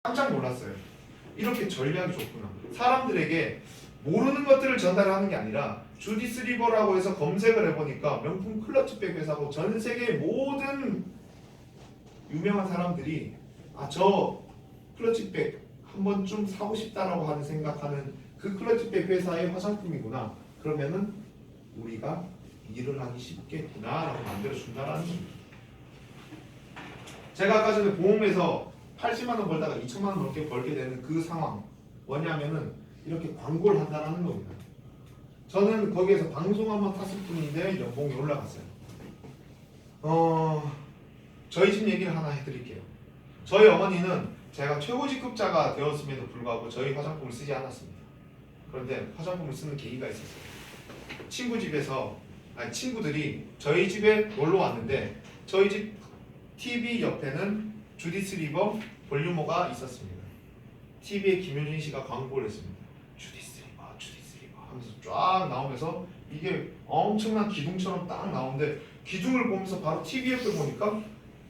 깜짝 놀랐어요. 이렇게 전략이 좋구나. 사람들에게 모르는 것들을 전달하는 게 아니라 주디스 리버라고 해서 검색을 해보니까 명품 클러치백 회사고 전 세계 모든 유명한 사람들이 저 클러치백 한 번쯤 사고 싶다라고 하는 생각하는 그 클러치백 회사의 화장품이구나. 그러면은 우리가 일을 하기 쉽겠구나라고 만들어준다라는 겁니다. 제가 아까 전에 보험에서 80만 원 벌다가 2천만 원 넘게 벌게 되는 그 상황 뭐냐면은 이렇게 광고를 한다는 겁니다. 저는 거기에서 방송 한번 탔을 뿐인데 연봉이 올라갔어요. 저희 집 얘기를 하나 해드릴게요. 저희 어머니는 제가 최고직급자가 되었음에도 불구하고 저희 화장품을 쓰지 않았습니다. 그런데 화장품을 쓰는 계기가 있었어요. 친구들이 저희 집에 놀러 왔는데 저희 집 TV 옆에는 주디스 리버 볼륨어가 있었습니다. TV에 김효진 씨가 광고를 했습니다. 주디스 리버 하면서 쫙 나오면서 이게 엄청난 기둥처럼 딱 나오는데 기둥을 보면서 바로 TV 옆에 보니까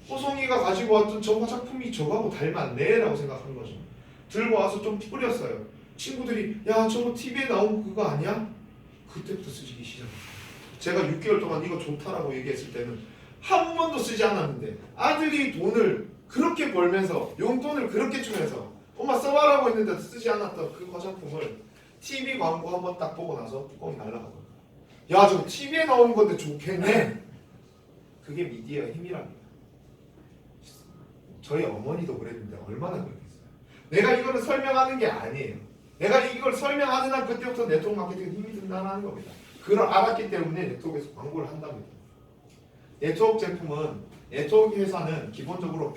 호송이가 가지고 왔던 저 화장품이 저거하고 닮았네 라고 생각한 거죠. 들고 와서 좀 뿌렸어요. 친구들이 야 저거 TV에 나온 그거 아니야? 그때부터 쓰기 시작했어요. 제가 6개월 동안 이거 좋다라고 얘기했을 때는 한 번도 쓰지 않았는데 아들이 돈을 그렇게 벌면서 용돈을 그렇게 주면서 엄마 써봐라고 했는데 쓰지 않았던 그 화장품을 TV 광고 한번 딱 보고 나서 뚜껑이 날아가더라고요. 야 저거 TV에 나오는 건데 좋겠네. 그게 미디어의 힘이랍니다. 저희 어머니도 그랬는데 얼마나 그랬겠어요. 내가 이거를 설명하는 게 아니에요. 내가 이걸 설명하는 한 그때부터 네트워크 마케팅에 힘이 든다는 겁니다. 그걸 알았기 때문에 네트워크에서 광고를 한답니다. 네트워크 제품은 네트워크 회사는 기본적으로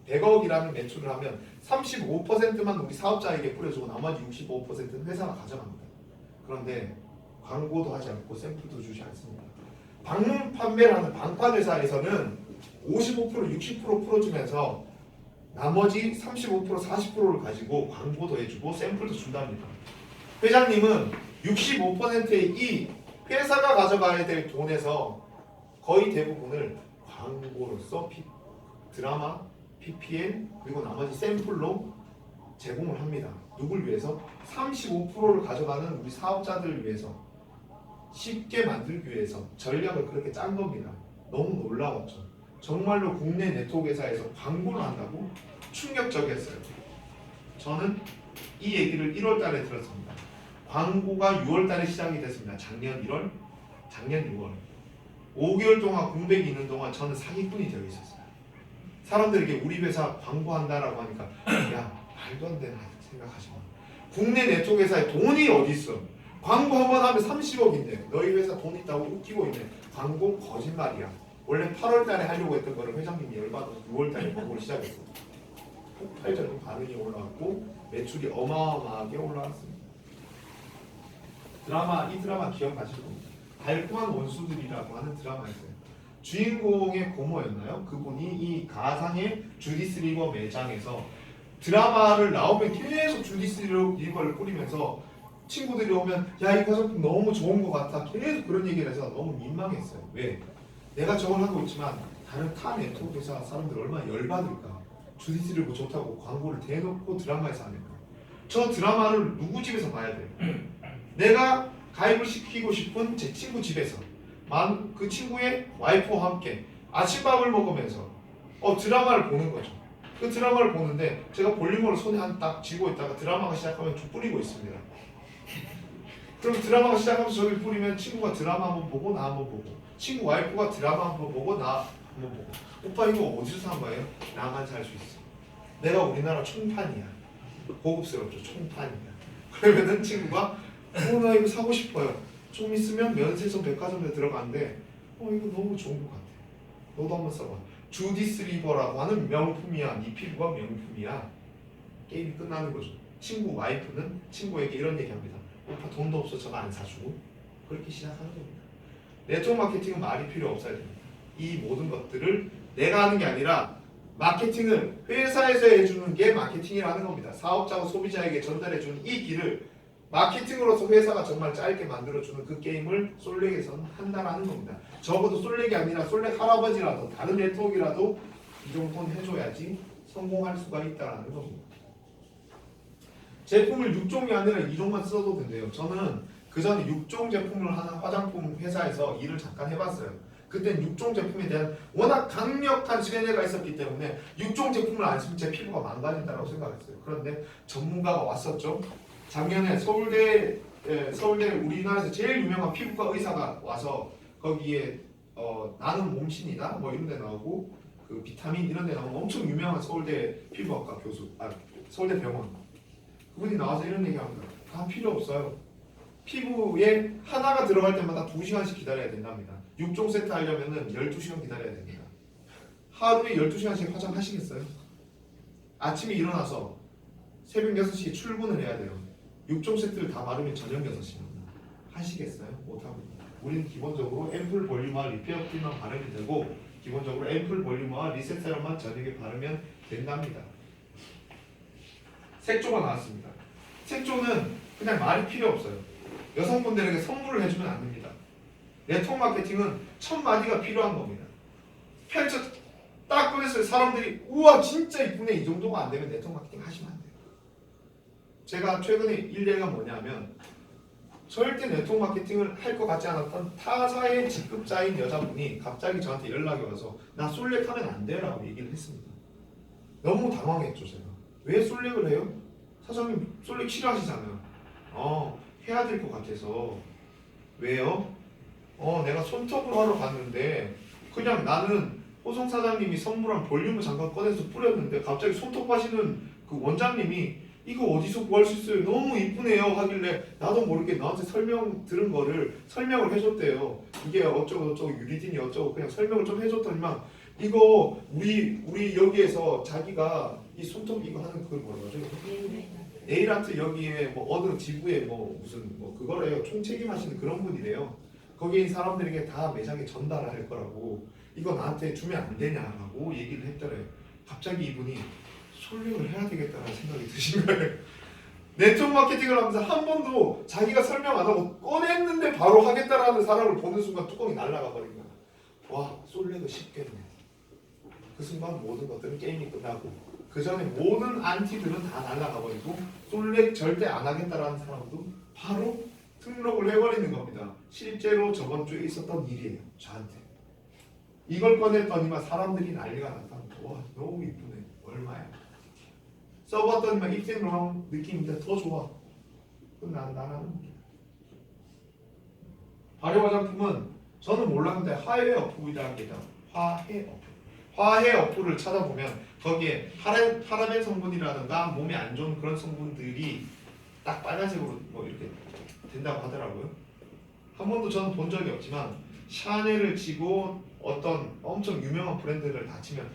100억이라는 매출을 하면 35%만 우리 사업자에게 뿌려주고 나머지 65%는 회사가 가져갑니다. 그런데 광고도 하지 않고 샘플도 주지 않습니다. 방문 판매를 하는 방판 회사에서는 55% 60% 풀어주면서 나머지 35% 40%를 가지고 광고도 해주고 샘플도 준답니다. 회장님은 65%의 이 회사가 가져가야 될 돈에서 거의 대부분을 광고로서 드라마, PPL 그리고 나머지 샘플로 제공을 합니다. 누굴 위해서? 35%를 가져가는 우리 사업자들을 위해서 쉽게 만들기 위해서 전략을 그렇게 짠 겁니다. 너무 놀라웠죠. 정말로 국내 네트워크 회사에서 광고를 한다고 충격적이었어요. 저는 이 얘기를 1월 달에 들었습니다. 광고가 6월 달에 시작이 됐습니다. 작년 1월, 작년 6월 5개월 동안 공백이 있는 동안 저는 사기꾼이 되어 있었어요. 사람들에게 우리 회사 광고한다라고 하니까 야 말도 안 되나 생각하지 마. 국내 네트워크 회사에 돈이 어디 있어? 광고 한 번 하면 30억인데 너희 회사 돈 있다고 웃기고 있네. 광고 거짓말이야. 원래 8월 달에 하려고 했던 거를 회장님이 열받아서 6월 달에 광고를 시작했어요. 폭발적인 반응이 올라왔고 매출이 어마어마하게 올라왔습니다. 이 드라마 기억나실 겁니다. 달콤한 원수들이라고 하는 드라마였어요. 주인공의 고모였나요? 그분이 이 가상의 주디스 리버 매장에서 드라마를 나오면 계속 주디스 리버를 뿌리면서 친구들이 오면 야 이 화장품 너무 좋은 것 같아 계속 그런 얘기를 해서 너무 민망했어요. 왜? 내가 저걸 하고 있지만 다른 타 네트워크 회사 사람들 얼마나 열받을까. 주디스 리버 좋다고 광고를 대놓고 드라마에서 하니까 저 드라마를 누구 집에서 봐야 돼요? 내가 가입을 시키고 싶은 제 친구 집에서 그 친구의 와이프와 함께 아침밥을 먹으면서 드라마를 보는 거죠. 그 드라마를 보는데 제가 볼륨을 손에 한 딱 쥐고 있다가 드라마가 시작하면 쭉 뿌리고 있습니다. 그럼 드라마가 시작하면서 저기 뿌리면 친구가 드라마 한번 보고 나 한번 보고 친구 와이프가 드라마 한번 보고 나 한번 보고 오빠 이거 어디서 산 거예요? 나만 살 수 있어. 내가 우리나라 총판이야. 고급스럽죠. 총판이야. 그러면은 친구가 나 이거 사고 싶어요. 좀 있으면 면세점 백화점에 들어가는데 이거 너무 좋은 것 같아. 너도 한번 써봐. 주디스 리버라고 하는 명품이야. 네 피부가 명품이야. 게임이 끝나는 거죠. 친구 와이프는 친구에게 이런 얘기합니다. 오빠 돈도 없어 저거 안 사주고 그렇게 시작하는 겁니다. 네트워크 마케팅은 말이 필요 없어야 됩니다. 이 모든 것들을 내가 하는 게 아니라 마케팅을 회사에서 해주는 게 마케팅이라는 겁니다. 사업자와 소비자에게 전달해주는 이 길을 마케팅으로서 회사가 정말 짧게 만들어주는 그 게임을 솔렉에서는 한다라는 겁니다. 적어도 솔렉이 아니라 솔렉 할아버지라도 다른 네트워크라도 이 정도는 해줘야지 성공할 수가 있다는 겁니다. 제품을 6종이 아니라 2종만 써도 된대요. 저는 그 전에 6종 제품을 하는 화장품 회사에서 일을 잠깐 해봤어요. 그땐 6종 제품에 대한 워낙 강력한 세뇌가 있었기 때문에 6종 제품을 안 쓰면 제 피부가 망가진다고 생각했어요. 그런데 전문가가 왔었죠. 작년에 서울대 우리나라에서 제일 유명한 피부과 의사가 와서 거기에 나는 몸신이다 뭐 이런 데 나오고 그 비타민 이런 데 나오는 엄청 유명한 서울대 피부학과 교수, 서울대 병원 그분이 나와서 이런 얘기합니다. 다 필요 없어요. 피부에 하나가 들어갈 때마다 2시간씩 기다려야 된답니다. 6종 세트 하려면은 12시간 기다려야 됩니다. 하루에 12시간씩 화장하시겠어요? 아침에 일어나서 새벽 6시에 출근을 해야 돼요. 6종 세트를 다 바르면 저녁 6시입니다. 하시겠어요? 못합니다. 우리는 기본적으로 앰플 볼륨화 리페어 크림만 바르면 되고 기본적으로 앰플 볼륨화 리셋 세럼만 저녁에 바르면 된답니다. 색조가 나왔습니다. 색조는 그냥 말이 필요 없어요. 여성분들에게 선물을 해주면 안 됩니다. 네트워크 마케팅은 첫 마디가 필요한 겁니다. 펼쳐 딱 꺼냈어요. 사람들이 우와 진짜 이쁘네 이 정도가 안 되면 네트워크 마케팅 하시면 안 돼요. 제가 최근에 일례가 뭐냐면 절대 네트워크 마케팅을 할 것 같지 않았던 타사의 직급자인 여자분이 갑자기 저한테 연락이 와서 나 솔렉 하면 안 돼 라고 얘기를 했습니다. 너무 당황했죠 제가. 왜 솔렉을 해요? 사장님 솔렉 싫어하시잖아요. 해야 될 것 같아서. 왜요? 내가 손톱을 하러 갔는데 그냥 나는 호성 사장님이 선물한 볼륨을 잠깐 꺼내서 뿌렸는데 갑자기 손톱 하시는 그 원장님이 이거 어디서 구할 수 있어요? 너무 이쁘네요 하길래 나도 모르게 나한테 들은 거를 설명을 해줬대요. 이게 어쩌고 저쩌고 유리딘이 어쩌고 그냥 설명을 좀 해줬더니만 이거 우리 여기에서 자기가 이 손톱 이거 하는 그걸 뭐라고 하죠? 네일 아트 여기에 뭐 어느 지부에 뭐 무슨 뭐 그거래요. 총책임하시는 그런 분이래요. 거기에 있는 사람들에게 다 매장에 전달할 거라고 이거 나한테 주면 안 되냐라고 얘기를 했더래요. 갑자기 이분이 솔링을 해야 되겠다는 생각이 드신 거예요. 네트워크 마케팅을 하면서 한 번도 자기가 설명 안 하고 꺼냈는데 바로 하겠다라는 사람을 보는 순간 뚜껑이 날아가 버린 거야. 와 솔렉은 쉽겠네. 그 순간 모든 것들은 게임이 끝나고 그 전에 모든 안티들은 다 날아가 버리고 솔렉 절대 안 하겠다라는 사람도 바로 등록을 해버리는 겁니다. 실제로 저번 주에 있었던 일이에요. 저한테 이걸 꺼냈더니만 사람들이 난리가 났다는 거. 와 너무 이쁘네. 얼마야? 써봤더니만 입생로랑 느낌인데 더 좋아. 나라는 겁니다. 발효 화장품은 저는 몰랐는데 화해 어플이라는 게 있다. 화해 어플을 찾아보면 거기에 파라벤 성분이라든가 몸에 안 좋은 그런 성분들이 딱 빨간색으로 뭐 이렇게 된다고 하더라고요. 한 번도 저는 본 적이 없지만 샤넬을 치고 어떤 엄청 유명한 브랜드를 다 치면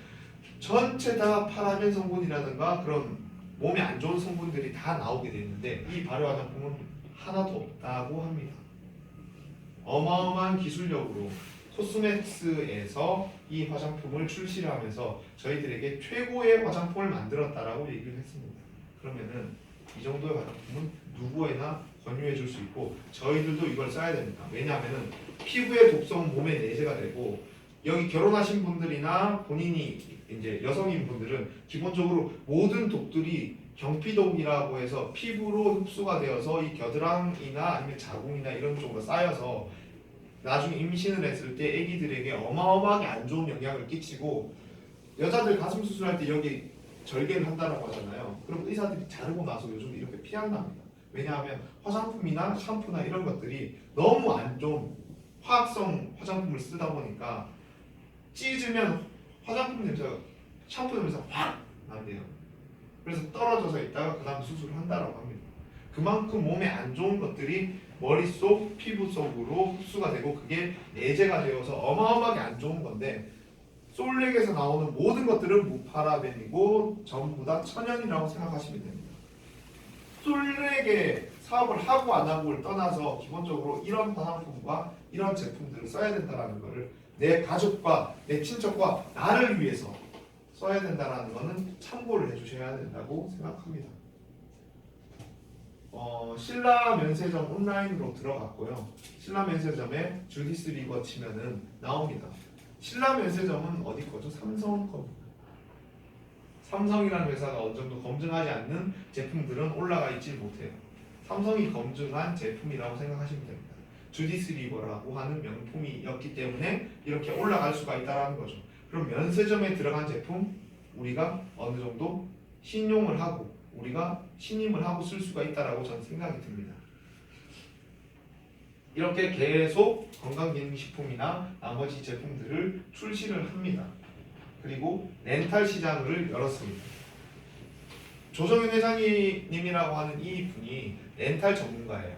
전체 다 파라벤 성분이라든가 그런 몸에 안 좋은 성분들이 다 나오게 돼 있는데 이 발효 화장품은 하나도 없다고 합니다. 어마어마한 기술력으로 코스메틱스에서 이 화장품을 출시를 하면서 저희들에게 최고의 화장품을 만들었다라고 얘기를 했습니다. 그러면은 이 정도의 화장품은 누구에나 권유해 줄 수 있고 저희들도 이걸 써야 됩니다. 왜냐하면은 피부의 독성은 몸에 내재가 되고 여기 결혼하신 분들이나 본인이 이제 여성인 분들은 기본적으로 모든 독들이 경피독이라고 해서 피부로 흡수가 되어서 이 겨드랑이나 아니면 자궁이나 이런 쪽으로 쌓여서 나중에 임신을 했을 때 아기들에게 어마어마하게 안 좋은 영향을 끼치고 여자들 가슴 수술할 때 여기 절개를 한다라고 하잖아요. 그럼 의사들이 자르고 나서 요즘 이렇게 피한답니다. 왜냐하면 화장품이나 샴푸나 이런 것들이 너무 안 좋은 화학성 화장품을 쓰다 보니까 찢으면 화장품 냄새가 샴푸 냄새가 확 난대요. 그래서 떨어져서 있다가 그 다음 수술을 한다라고 합니다. 그만큼 몸에 안 좋은 것들이 머릿속, 피부 속으로 흡수가 되고 그게 내재가 되어서 어마어마하게 안 좋은 건데 솔렉에서 나오는 모든 것들은 무파라벤이고 전부 다 천연이라고 생각하시면 됩니다. 솔렉에 사업을 하고 안 하고를 떠나서 기본적으로 이런 화장품과 이런 제품들을 써야 된다는 것을 내 가족과 내 친척과 나를 위해서 써야 된다는 것은 참고를 해주셔야 된다고 생각합니다. 신라 면세점 온라인으로 들어갔고요. 신라 면세점에 주디스 리버 치면은 나옵니다. 신라 면세점은 어디 거죠? 삼성 겁니다. 삼성이라는 회사가 어느 정도 검증하지 않는 제품들은 올라가 있지 못해요. 삼성이 검증한 제품이라고 생각하시면 됩니다. 주디스 리버라고 하는 명품이었기 때문에 이렇게 올라갈 수가 있다는 거죠. 그럼 면세점에 들어간 제품 우리가 어느 정도 신용을 하고 우리가 신임을 하고 쓸 수가 있다라고 저는 생각이 듭니다. 이렇게 계속 건강기능식품이나 나머지 제품들을 출시를 합니다. 그리고 렌탈 시장을 열었습니다. 조정윤 회장님이라고 하는 이 분이 렌탈 전문가예요.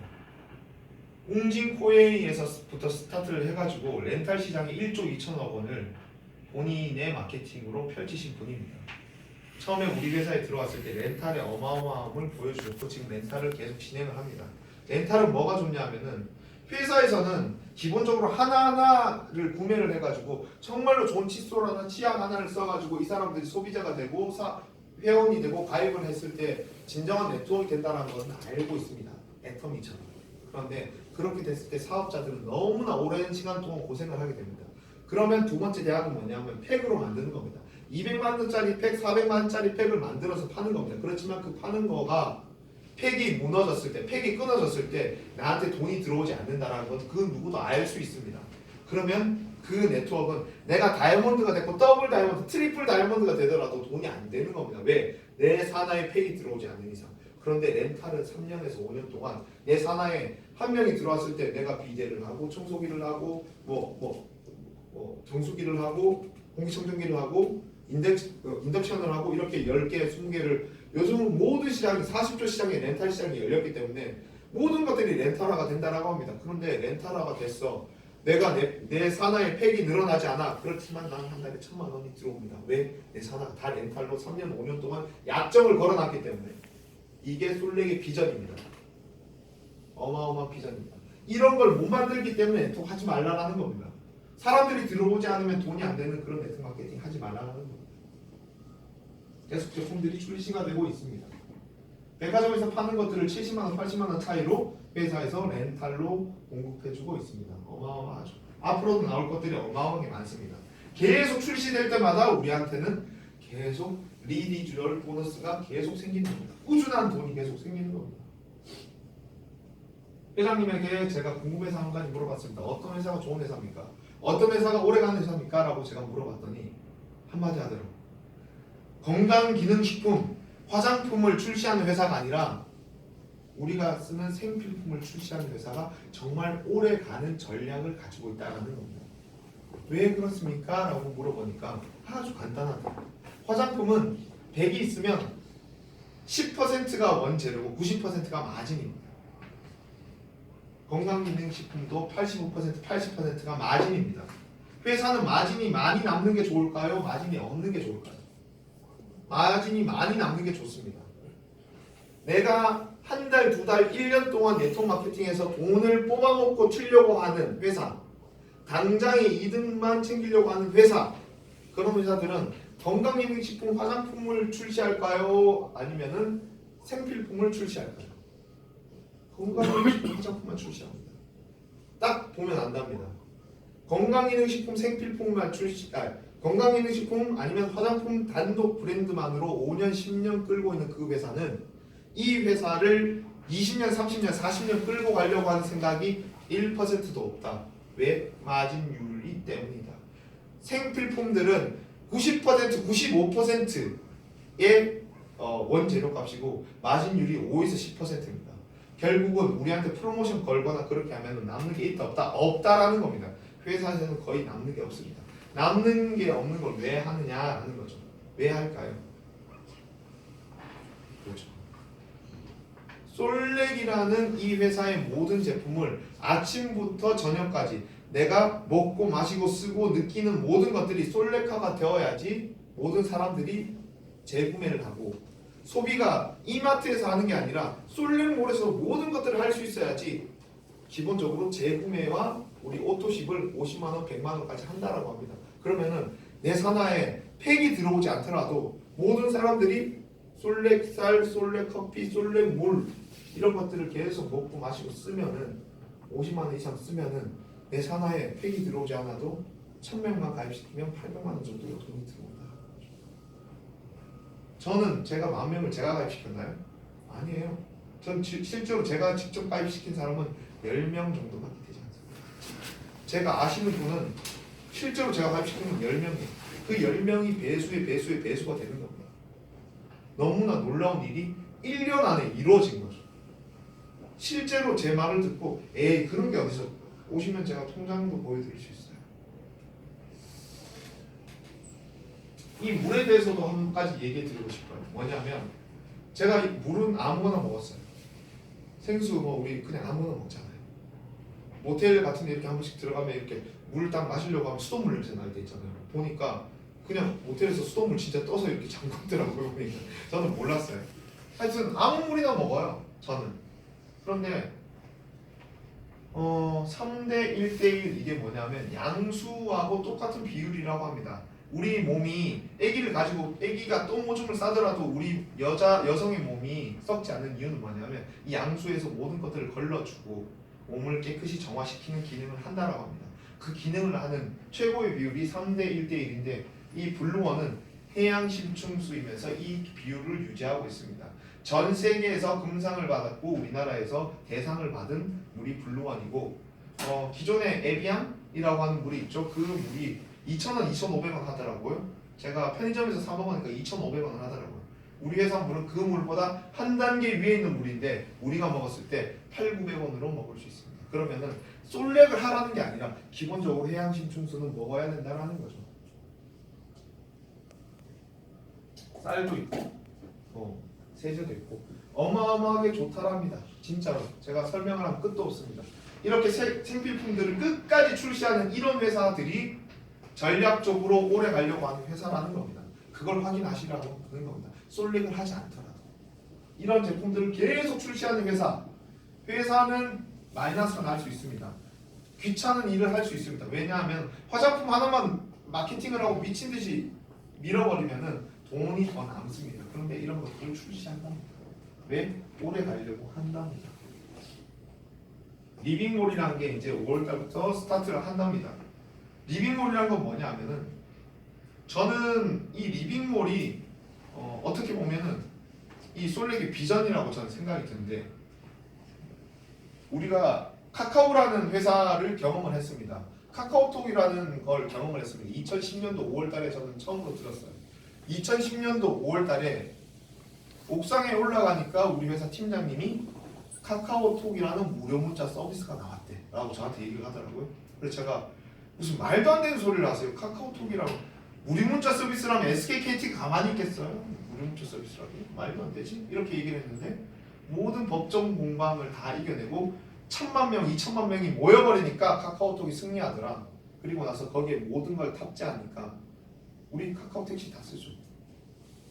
웅진코웨이에서부터 스타트를 해가지고 렌탈 시장에 1조 2천억 원을 본인의 마케팅으로 펼치신 분입니다. 처음에 우리 회사에 들어왔을 때 렌탈의 어마어마함을 보여주셨고 지금 렌탈을 계속 진행을 합니다. 렌탈은 뭐가 좋냐면은 회사에서는 기본적으로 하나하나를 구매를 해가지고 정말로 좋은 칫솔 하나, 치약 하나를 써가지고 이 사람들이 소비자가 되고 회원이 되고 가입을 했을 때 진정한 네트워크가 된다는 것은 알고 있습니다. 애터미처럼. 그런데 그렇게 됐을 때 사업자들은 너무나 오랜 시간 동안 고생을 하게 됩니다. 그러면 두 번째 대안은 뭐냐면 팩으로 만드는 겁니다. 200만 원짜리 팩, 400만 원짜리 팩을 만들어서 파는 겁니다. 그렇지만 그 파는 거가 팩이 무너졌을 때, 팩이 끊어졌을 때 나한테 돈이 들어오지 않는다는 건 그 누구도 알 수 있습니다. 그러면 그 네트워크는 내가 다이아몬드가 됐고 더블 다이아몬드, 트리플 다이아몬드가 되더라도 돈이 안 되는 겁니다. 왜? 내 산하에 팩이 들어오지 않는 이상. 그런데 렌탈은 3년에서 5년 동안 내 산하에 한 명이 들어왔을 때 내가 비대를 하고 청소기를 하고 정수기를 하고 공기청정기를 하고 인덕션을 하고 이렇게 10개, 20개를 요즘은 모든 시장이 40조 시장에 렌탈 시장이 열렸기 때문에 모든 것들이 렌탈화가 된다라고 합니다. 그런데 렌탈화가 됐어. 내가 내 산하의 팩이 늘어나지 않아. 그렇지만 나는 한 달에 1,000만 원이 들어옵니다. 왜? 내 산하가 다 렌탈로 3년, 5년 동안 약정을 걸어놨기 때문에. 이게 솔렉의 비전입니다. 어마어마한 비전입니다. 이런 걸 못 만들기 때문에 또 하지 말라는 겁니다. 사람들이 들어오지 않으면 돈이 안 되는 그런 네트워크 마케팅 하지 말라는 겁니다. 계속 제품들이 출시가 되고 있습니다. 백화점에서 파는 것들을 70만 원, 80만 원 차이로 회사에서 렌탈로 공급해주고 있습니다. 어마어마하죠. 앞으로도 나올 것들이 어마어마하게 많습니다. 계속 출시될 때마다 우리한테는 계속 리니주얼 보너스가 계속 생기는 겁니다. 꾸준한 돈이 계속 생기는 겁니다. 회장님에게 제가 궁금해서 한 가지 물어봤습니다. 어떤 회사가 좋은 회사입니까? 어떤 회사가 오래가는 회사입니까? 라고 제가 물어봤더니 한마디 하더라고요. 건강기능식품, 화장품을 출시하는 회사가 아니라 우리가 쓰는 생필품을 출시하는 회사가 정말 오래가는 전략을 가지고 있다는 겁니다. 왜 그렇습니까? 라고 물어보니까 아주 간단하다. 화장품은 100이 있으면 10%가 원재료고 90%가 마진입니다. 건강기능식품도 85%, 80%가 마진입니다. 회사는 마진이 많이 남는 게 좋을까요? 마진이 없는 게 좋을까요? 마진이 많이 남는 게 좋습니다. 내가 한 달, 두 달, 1년 동안 네트워크 마케팅에서 돈을 뽑아먹고 튀려고 하는 회사, 당장의 이득만 챙기려고 하는 회사, 그런 회사들은 건강기능식품 화장품을 출시할까요? 아니면은 생필품을 출시할까요? 건강기능식품 화장품만 출시합니다. 딱 보면 안답니다. 건강기능식품 생필품만 건강기능식품 아니면 화장품 단독 브랜드만으로 5년, 10년 끌고 있는 그 회사는 이 회사를 20년, 30년, 40년 끌고 가려고 하는 생각이 1%도 없다. 왜? 마진율이 때문이다. 생필품들은 90%, 95%의 원재료 값이고 마진율이 5에서 10%입니다. 결국은 우리한테 프로모션 걸거나 그렇게 하면 남는 게 있다 없다? 없다라는 겁니다. 회사에서는 거의 남는 게 없습니다. 남는 게 없는 걸 왜 하느냐라는 거죠. 왜 할까요? 그렇죠. 솔렉이라는 이 회사의 모든 제품을 아침부터 저녁까지 내가 먹고 마시고 쓰고 느끼는 모든 것들이 솔렉화가 되어야지 모든 사람들이 재구매를 하고 소비가 이마트에서 하는 게 아니라 솔렉몰에서 모든 것들을 할 수 있어야지 기본적으로 재구매와 우리 오토십을 50만원, 100만원까지 한다라고 합니다. 그러면은 내 산하에 팩이 들어오지 않더라도 모든 사람들이 솔렉쌀, 솔렉커피, 솔렉물 이런 것들을 계속 먹고 마시고 쓰면은 50만원 이상 쓰면은 내 산하에 팩이 들어오지 않아도 1000명만 가입시키면 800만원 정도의 돈이 들어온다. 저는 제가 10,000명을 제가 가입시켰나요? 아니에요. 전 실제로 제가 직접 가입시킨 사람은 10명 정도밖에 되지 않습니다. 제가 아시는 분은 실제로 제가 가입시킨 건 10명이에요. 그 10명이 배수가 되는 겁니다. 너무나 놀라운 일이 1년 안에 이루어진 거죠. 실제로 제 말을 듣고 에이 그런 게 어디서 오시면 제가 통장도 보여드릴 수 있어요. 이 물에 대해서도 한 가지 얘기 드리고 싶어요. 뭐냐면 제가 이 물은 아무거나 먹었어요. 생수 뭐 우리 그냥 아무거나 먹잖아요. 모텔 같은 데 이렇게 한 번씩 들어가면 이렇게 물 딱 마시려고 하면 수돗물 냄새 날 때 있잖아요. 보니까 그냥 모텔에서 수돗물 진짜 떠서 이렇게 잠그더라고요. 보니까 저는 몰랐어요. 하여튼 아무 물이나 먹어요. 저는. 그런데 3대 1대1 이게 뭐냐면 양수하고 똑같은 비율이라고 합니다. 우리 몸이 아기가 똥 오줌을 싸더라도 우리 여성의 몸이 썩지 않는 이유는 뭐냐면 이 양수에서 모든 것들을 걸러주고 몸을 깨끗이 정화시키는 기능을 한다라고 합니다. 그 기능을 하는 최고의 비율이 3대 1대1인데 이 블루원은 해양 심층수이면서 이 비율을 유지하고 있습니다. 전 세계에서 금상을 받았고 우리나라에서 대상을 받은 물이 블루원이고 기존에 에비앙이라고 하는 물이 있죠. 그 물이 2,000원, 2,500원 하더라고요. 제가 편의점에서 사 먹으니까 2,500원을 하더라고요. 우리 회사 물은 그 물보다 한 단계 위에 있는 물인데 우리가 먹었을 때 8,900원으로 먹을 수 있습니다. 그러면은 솔렉을 하라는 게 아니라 기본적으로 해양 심층수는 먹어야 된다라는 거죠. 쌀도 있고 세제도 있고 어마어마하게 좋다랍니다. 진짜로 제가 설명을 하면 끝도 없습니다. 이렇게 생필품들을 끝까지 출시하는 이런 회사들이 전략적으로 오래 가려고 하는 회사라는 겁니다. 그걸 확인하시라고 하는 겁니다. 솔릭을 하지 않더라도 이런 제품들을 계속 출시하는 회사는 마이너스가 날 수 있습니다. 귀찮은 일을 할 수 있습니다. 왜냐하면 화장품 하나만 마케팅을 하고 미친 듯이 밀어버리면은 돈이 더 남습니다. 그런데 이런 것들을 출시한답니다. 왜? 오래 가려고 한답니다. 리빙몰이라는 게 이제 5월달부터 스타트를 한답니다. 리빙몰이라는 건 뭐냐 하면은 저는 이 리빙몰이 어떻게 보면은 이 솔렉의 비전이라고 저는 생각이 드는데 우리가 카카오라는 회사를 경험을 했습니다. 카카오톡이라는 걸 경험을 했습니다. 2010년도 5월달에 저는 처음으로 들었어요. 2010년도 5월달에 옥상에 올라가니까 우리 회사 팀장님이 카카오톡이라는 무료 문자 서비스가 나왔대 라고 저한테 얘기를 하더라고요. 그래서 제가 무슨 말도 안 되는 소리를 하세요. 카카오톡이라고 무료 문자 서비스라면 SKKT가 가만히 있겠어요? 무료 문자 서비스라고 말도 안 되지? 이렇게 얘기를 했는데 모든 법정 공방을 다 이겨내고 1,000만 명, 2,000만 명이 모여버리니까 카카오톡이 승리하더라. 그리고 나서 거기에 모든 걸 탑재하니까 우리 카카오 택시 다 쓰죠.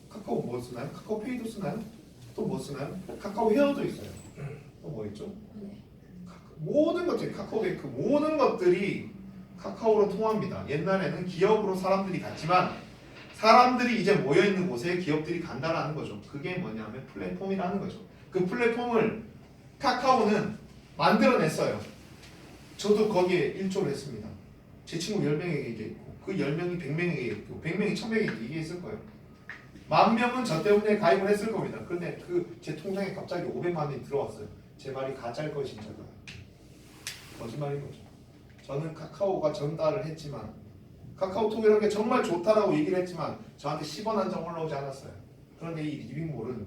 카카오 뭐 쓰나요? 카카오 페이도 쓰나요? 또 뭐 쓰나요? 카카오 헤어도 있어요. 또 뭐 있죠? 모든 것들이 카카오뱅크 모든 것들이 카카오로 통합니다. 옛날에는 기업으로 사람들이 갔지만 사람들이 이제 모여있는 곳에 기업들이 간다라는 거죠. 그게 뭐냐면 플랫폼이라는 거죠. 그 플랫폼을 카카오는 만들어냈어요. 저도 거기에 일조를 했습니다. 제 친구 10명에게 얘기했고 그 10명이 100명에게 얘기했고 100명이 1000명에게 얘기했을 거예요. 10,000명은 저 때문에 가입을 했을 겁니다. 그런데 그 제 통장에 갑자기 500만 원이 들어왔어요. 제 말이 가짜일 거 진짜일까? 거짓말인 거죠. 저는 카카오가 전달을 했지만 카카오톡이라는 게 정말 좋다라고 얘기를 했지만 저한테 10원 한 장 올라오지 않았어요. 그런데 이 리빙몰은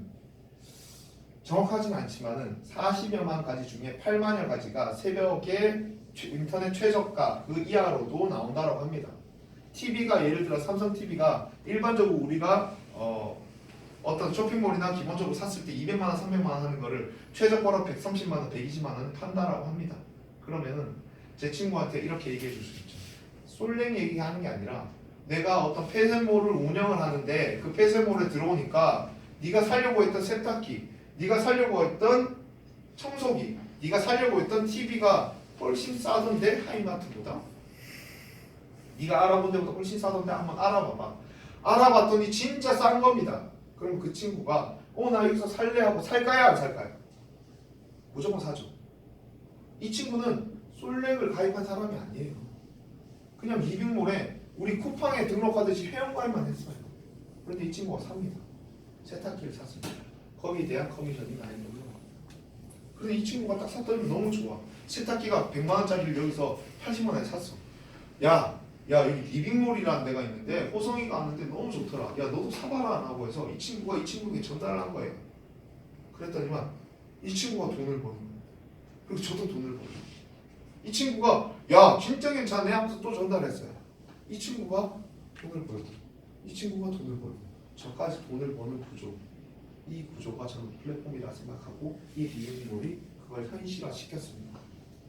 정확하진 않지만은 40여만 가지 중에 8만여 가지가 새벽에 인터넷 최저가 그 이하로도 나온다고 합니다. TV가 예를 들어 삼성 TV가 일반적으로 우리가 어떤 쇼핑몰이나 기본적으로 샀을 때 200만 원, 300만 원 하는 거를 최저가로 130만 원, 120만 원 판다라고 합니다. 그러면은 제 친구한테 이렇게 얘기해 줄 수 있죠. 솔랭 얘기하는 게 아니라 내가 어떤 폐쇄몰을 운영을 하는데 그 폐쇄몰에 들어오니까 네가 살려고 했던 세탁기, 네가 살려고 했던 청소기, 네가 살려고 했던 TV가 훨씬 싸던데 하이마트보다? 네가 알아본 데보다 훨씬 싸던데 한번 알아봐봐. 알아봤더니 진짜 싼 겁니다. 그럼 그 친구가 나 여기서 살래 하고 살까요? 안 살까요? 무조건 사죠. 이 친구는 솔렉을 가입한 사람이 아니에요. 그냥 리빙몰에 우리 쿠팡에 등록하듯이 회원가입만 했어요. 그런데 이 친구가 삽니다. 세탁기를 샀습니다. 거기에 대한 커미션이 나인 거죠. 근데 이 친구가 딱 샀더니 너무 좋아. 세탁기가 100만 원짜리를 여기서 80만 원에 샀어. 야 여기 리빙몰이라는 데가 있는데 호성이가 왔는데 너무 좋더라. 야 너도 사봐라 라고 해서 이 친구가 이 친구에게 전달을 한 거예요. 그랬더니만 이 친구가 돈을 버는 거예요. 그리고 저도 돈을 버는 거예요. 이 친구가 야 진짜 괜찮네 하면서 또 전달했어요. 이 친구가 돈을 벌고 이 친구가 돈을 벌고 저까지 돈을 버는 구조, 이 구조가 저는 플랫폼이라 생각하고 이 리빙몰이 그걸 현실화 시켰습니다.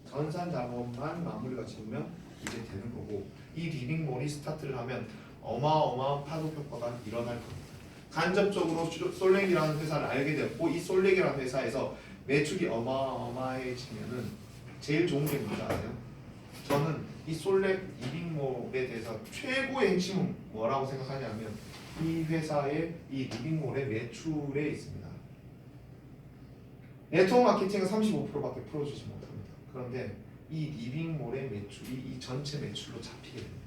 전산 작업만 마무리가 지으면 이제 되는 거고 이 리빙몰이 스타트를 하면 어마어마한 파급 효과가 일어날 겁니다. 간접적으로 솔렉이라는 회사를 알게 되었고 이 솔렉이라는 회사에서 매출이 어마어마해지면은 제일 좋은 게 뭔지 알아요? 저는 이 솔렉 리빙몰에 대해서 최고의 핵심은 뭐라고 생각하냐면 이 회사의 이 리빙몰의 매출에 있습니다. 네트워크 마케팅은 35%밖에 풀어주지 못합니다. 그런데 이 리빙몰의 매출이 이 전체 매출로 잡히게 됩니다.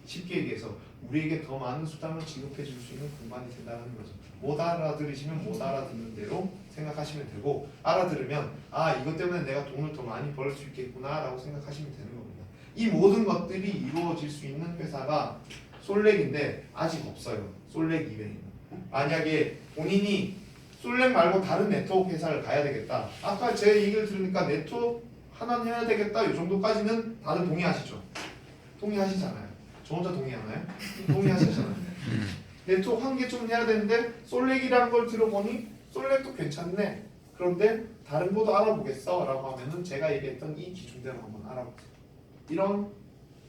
쉽게 얘기해서 우리에게 더 많은 수당을 지급해 줄 수 있는 공간이 된다는 거죠. 못 알아들으시면 못 알아듣는 대로 생각하시면 되고 알아들으면 아 이것 때문에 내가 돈을 더 많이 벌 수 있겠구나 라고 생각하시면 되는 겁니다. 이 모든 것들이 이루어질 수 있는 회사가 솔렉인데 아직 없어요. 솔렉 이외에는. 만약에 본인이 솔렉 말고 다른 네트워크 회사를 가야 되겠다. 아까 제 얘기를 들으니까 네트워크 하나는 해야 되겠다. 이 정도까지는 다들 동의하시죠? 동의하시잖아요. 저 혼자 동의하나요? 동의하시잖아요. 네트워크 한 개 좀 해야 되는데 솔렉이라는 걸 들어보니 솔렉도 괜찮네. 그런데 다른 것도 알아보겠어 라고 하면은 제가 얘기했던 이 기준대로 한번 알아보세요. 이런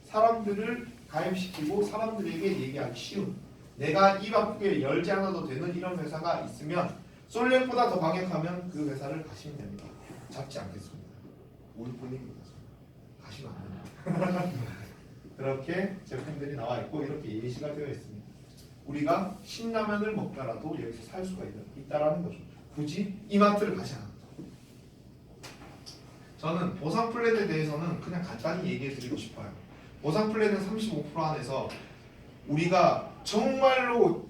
사람들을 가입시키고 사람들에게 얘기하기 쉬운 내가 입 아프게 열지 않아도 되는 이런 회사가 있으면 솔렉보다 더 강력하면 그 회사를 가시면 됩니다. 잡지 않겠습니다. 울 뿐입니다. 가시면 안 됩니다. 그렇게 제품들이 나와 있고 이렇게 예시가 되어 있습니다. 우리가 신라면을 먹더라도 여기서 살 수가 있다라는 거죠. 굳이 이마트를 가지 않아도. 저는 보상 플랜에 대해서는 그냥 간단히 얘기해 드리고 싶어요. 보상 플랜은 35% 안에서 우리가 정말로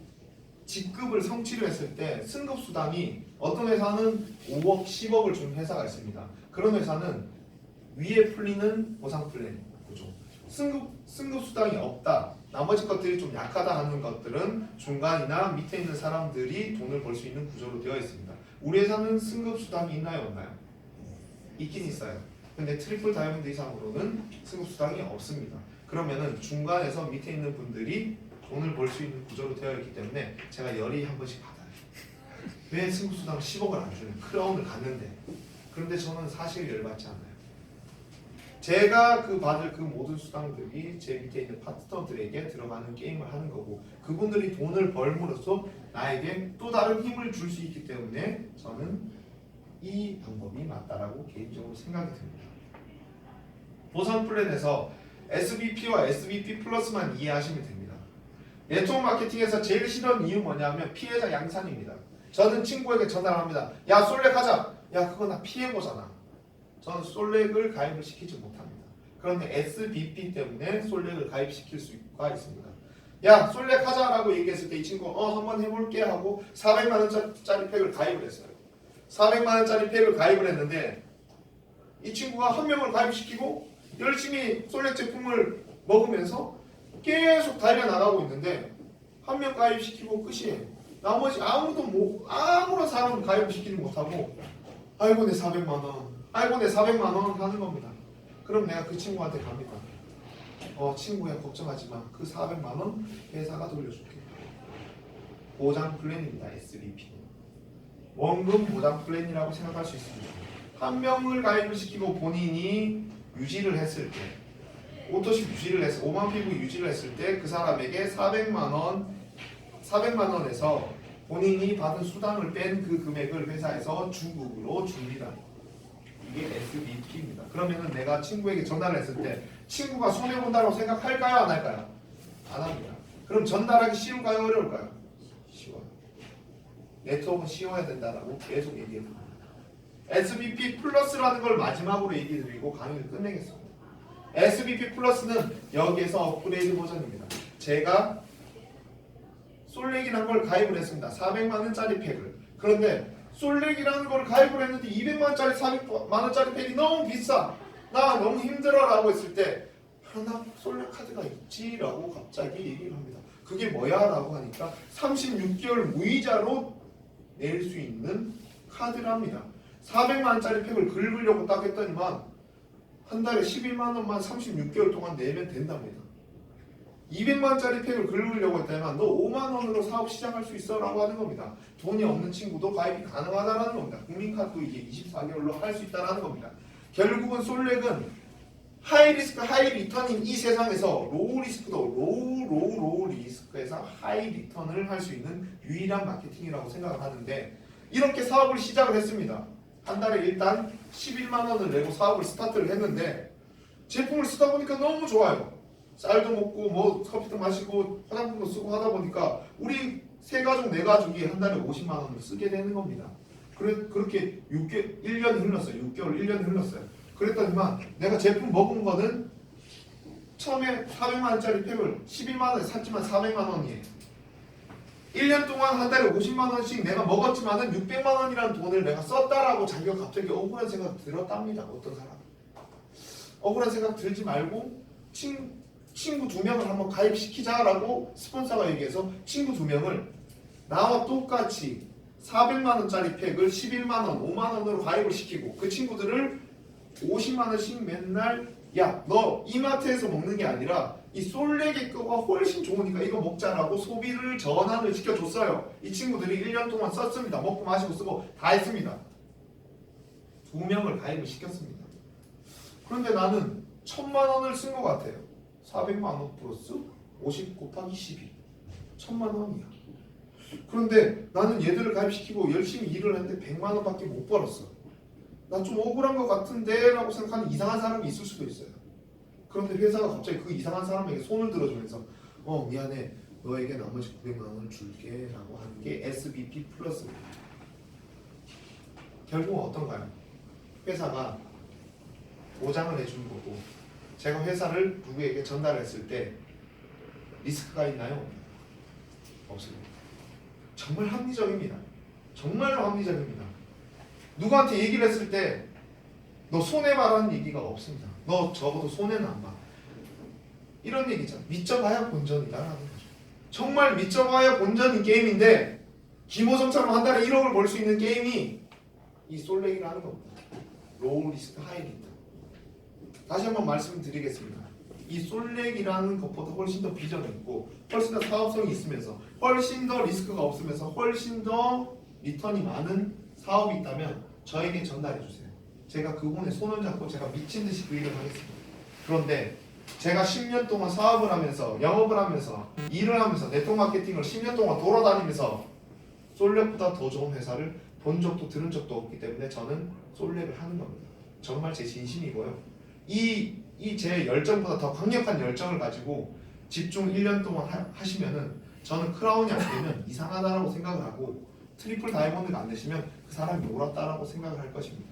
직급을 성취를 했을 때 승급 수당이 어떤 회사는 5억, 10억을 준 회사가 있습니다. 그런 회사는 위에 풀리는 보상 플랜 구조. 승급 수당이 없다. 나머지 것들이 좀 약하다 하는 것들은 중간이나 밑에 있는 사람들이 돈을 벌 수 있는 구조로 되어 있습니다. 우리 회사는 승급 수당이 있나요, 없나요? 있긴 있어요. 근데 트리플 다이아몬드 이상으로는 승급 수당이 없습니다. 그러면은 중간에서 밑에 있는 분들이 돈을 벌 수 있는 구조로 되어 있기 때문에 제가 열이 한 번씩 받아요. 왜 승급 수당 10억을 안 주냐? 크라운을 갔는데. 그런데 저는 사실 열받지 않아요. 제가 받을 그 모든 수당들이 제 밑에 있는 파트너들에게 들어가는 게임을 하는 거고 그분들이 돈을 벌므로써 나에게 또 다른 힘을 줄 수 있기 때문에 저는 이 방법이 맞다라고 개인적으로 생각이 듭니다. 보상 플랜에서 SBP와 SBP 플러스만 이해하시면 됩니다. 네트워크 마케팅에서 제일 싫은 이유 뭐냐면 피해자 양산입니다. 저는 친구에게 전화합니다. 야 솔렉 하자. 야 그거 나 피해보잖아. 저는 솔렉을 가입을 시키지 못합니다. 그런데 SBP 때문에 솔렉을 가입시킬 수가 있습니다. 야 솔렉 하자라고 얘기했을 때 이 친구가 한번 해볼게 하고 400만 원짜리 팩을 가입을 했어요. 400만 원짜리 팩을 가입을 했는데 이 친구가 한 명을 가입시키고 열심히 솔렉 제품을 먹으면서 계속 달려나가고 있는데 한 명 가입시키고 끝이에요. 나머지 아무런 사람을 가입시키지 못하고 아이고 내 400만 원 아이고 내 400만 원 하는 겁니다. 그럼 내가 그 친구한테 갑니다. 친구야 걱정하지 마. 그 400만 원 회사가 돌려줄게. 보장 플랜입니다. SBP. 원금 보장 플랜이라고 생각할 수 있습니다. 한 명을 가입을 시키고 본인이 유지를 했을 때 오토십 유지를 해서 5만 피부 유지를 했을 때 그 사람에게 400만 원에서 본인이 받은 수당을 뺀 그 금액을 회사에서 주급으로 줍니다. 이게 SBP입니다. 그러면은 내가 친구에게 전달을 했을 때 친구가 손해본다고 생각할까요? 안 할까요? 안 합니다. 그럼 전달하기 쉬운가요? 어려울까요? 쉬워요. 네트워크는 쉬워야 된다라고 계속 얘기해드립니다. SBP 플러스라는 걸 마지막으로 얘기해드리고 강의를 끝내겠습니다. SBP 플러스는 여기에서 업그레이드 버전입니다. 제가 솔렉이라는 걸 가입을 했습니다. 400만 원짜리 팩을. 그런데 솔렉이라는 걸 가입을 했는데 200만 원짜리 400만 원짜리 팩이 너무 비싸. 나 너무 힘들어라고 했을 때 나 솔렉 카드가 있지라고 갑자기 얘기를 합니다. 그게 뭐야라고 하니까 36개월 무이자로 낼 수 있는 카드랍니다. 400만 원짜리 팩을 긁으려고 딱 했더니만 한 달에 11만 원만 36개월 동안 내면 된답니다. 200만 원짜리 팩을 긁으려고 했다면 너 5만 원으로 사업 시작할 수 있어 라고 하는 겁니다. 돈이 없는 친구도 가입이 가능하다는 겁니다. 국민카드도 이게 24개월로 할 수 있다는 겁니다. 결국은 솔렉은 하이 리스크 하이 리턴인 이 세상에서 로우 리스크도 로우 리스크에서 하이 리턴을 할 수 있는 유일한 마케팅이라고 생각을 하는데 이렇게 사업을 시작을 했습니다. 한 달에 일단 11만 원을 내고 사업을 스타트를 했는데 제품을 쓰다 보니까 너무 좋아요. 쌀도 먹고 뭐 커피도 마시고 화장품도 쓰고 하다 보니까 우리 세 가족 네 가족이 한 달에 50만 원을 쓰게 되는 겁니다. 그렇게 1년이 흘렀어요. 6개월 1년이 흘렀어요. 그랬더니만 내가 제품 먹은 거는 처음에 400만 원짜리 팩을 11만 원에 샀지만 400만 원이에요. 1년 동안 한 달에 50만 원씩 내가 먹었지만은 600만 원이라는 돈을 내가 썼다라고 자기가 갑자기 억울한 생각 들었답니다. 어떤 사람. 억울한 생각 들지 말고 친구 2명을 한번 가입시키자라고 스폰서가 얘기해서 친구 2명을 나와 똑같이 400만 원짜리 팩을 11만 원, 5만 원으로 가입을 시키고 그 친구들을 50만 원씩 맨날 야, 너 이마트에서 먹는 게 아니라 이 솔렉의 거가 훨씬 좋으니까 이거 먹자라고 소비를 전환을 시켜줬어요. 이 친구들이 1년 동안 썼습니다. 먹고 마시고 쓰고 다 했습니다. 2명을 가입을 시켰습니다. 그런데 나는 1000만 원을 쓴 것 같아요. 400만 원 플러스 50 곱하기 12 1000만 원이야. 그런데 나는 얘들을 가입시키고 열심히 일을 했는데 100만 원밖에 못 벌었어. 나 좀 억울한 것 같은데 라고 생각하는 이상한 사람이 있을 수도 있어요. 그런데 회사가 갑자기 그 이상한 사람에게 손을 들어주면서 미안해 너에게 나머지 900만 원을 줄게 라고 하는 게 SBP 플러스입니다. 결국은 어떤가요? 회사가 보장을 해주는 거고 제가 회사를 누구에게 전달했을 때 리스크가 있나요? 없습니다. 정말 합리적입니다. 정말로 합리적입니다. 누구한테 얘기를 했을 때 너 손해봐라는 얘기가 없습니다. 너 적어도 손해는 안 봐. 이런 얘기죠. 믿져봐야 본전이다라는 거죠. 정말 믿져봐야 본전인 게임인데 김호성처럼 한 달에 1억을 벌 수 있는 게임이 이 솔렉이라는 겁니다. 로우 리스크 하이 리턴. 다시 한번 말씀드리겠습니다. 이 솔렉이라는 것보다 훨씬 더 비전이 있고 훨씬 더 사업성이 있으면서 훨씬 더 리스크가 없으면서 훨씬 더 리턴이 많은 사업이 있다면 저에게 전달해 주세요. 제가 그분의 손을 잡고 제가 미친 듯이 그 일을 하겠습니다. 그런데 제가 10년 동안 사업을 하면서 영업을 하면서 일을 하면서 네트워크 마케팅을 10년 동안 돌아다니면서 솔렉보다 더 좋은 회사를 본 적도 들은 적도 없기 때문에 저는 솔렉을 하는 겁니다. 정말 제 진심이고요. 이 제 열정보다 더 강력한 열정을 가지고 집중 1년 동안 하시면은 저는 크라운이 안 되면 이상하다라고 생각을 하고 트리플 다이아몬드가 안 되시면 그 사람이 옳았다라고 생각을 할 것입니다.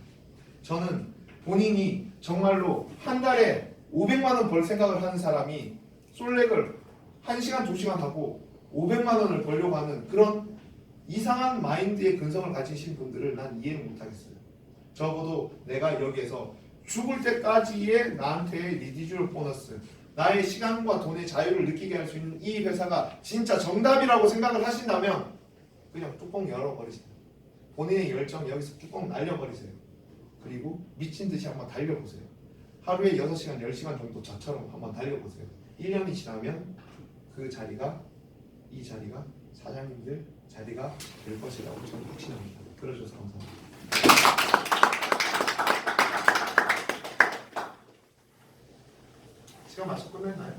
저는 본인이 정말로 한 달에 500만 원 벌 생각을 하는 사람이 솔렉을 1시간 2시간 하고 500만 원을 벌려고 하는 그런 이상한 마인드의 근성을 가지신 분들을 난 이해를 못하겠어요. 적어도 내가 여기에서 죽을 때까지의 나한테의 리디주얼 보너스 나의 시간과 돈의 자유를 느끼게 할 수 있는 이 회사가 진짜 정답이라고 생각을 하신다면 그냥 뚜껑 열어버리세요. 본인의 열정 여기서 뚜껑 날려버리세요. 그리고 미친듯이 한번 달려보세요. 하루에 6시간 10시간 정도 저처럼 한번 달려보세요. 1년이 지나면 그 자리가 이 자리가 사장님들 자리가 될 것이라고 저는 확신합니다. 들어주셔서 감사합니다. 시간 맞춰 끝냈나요?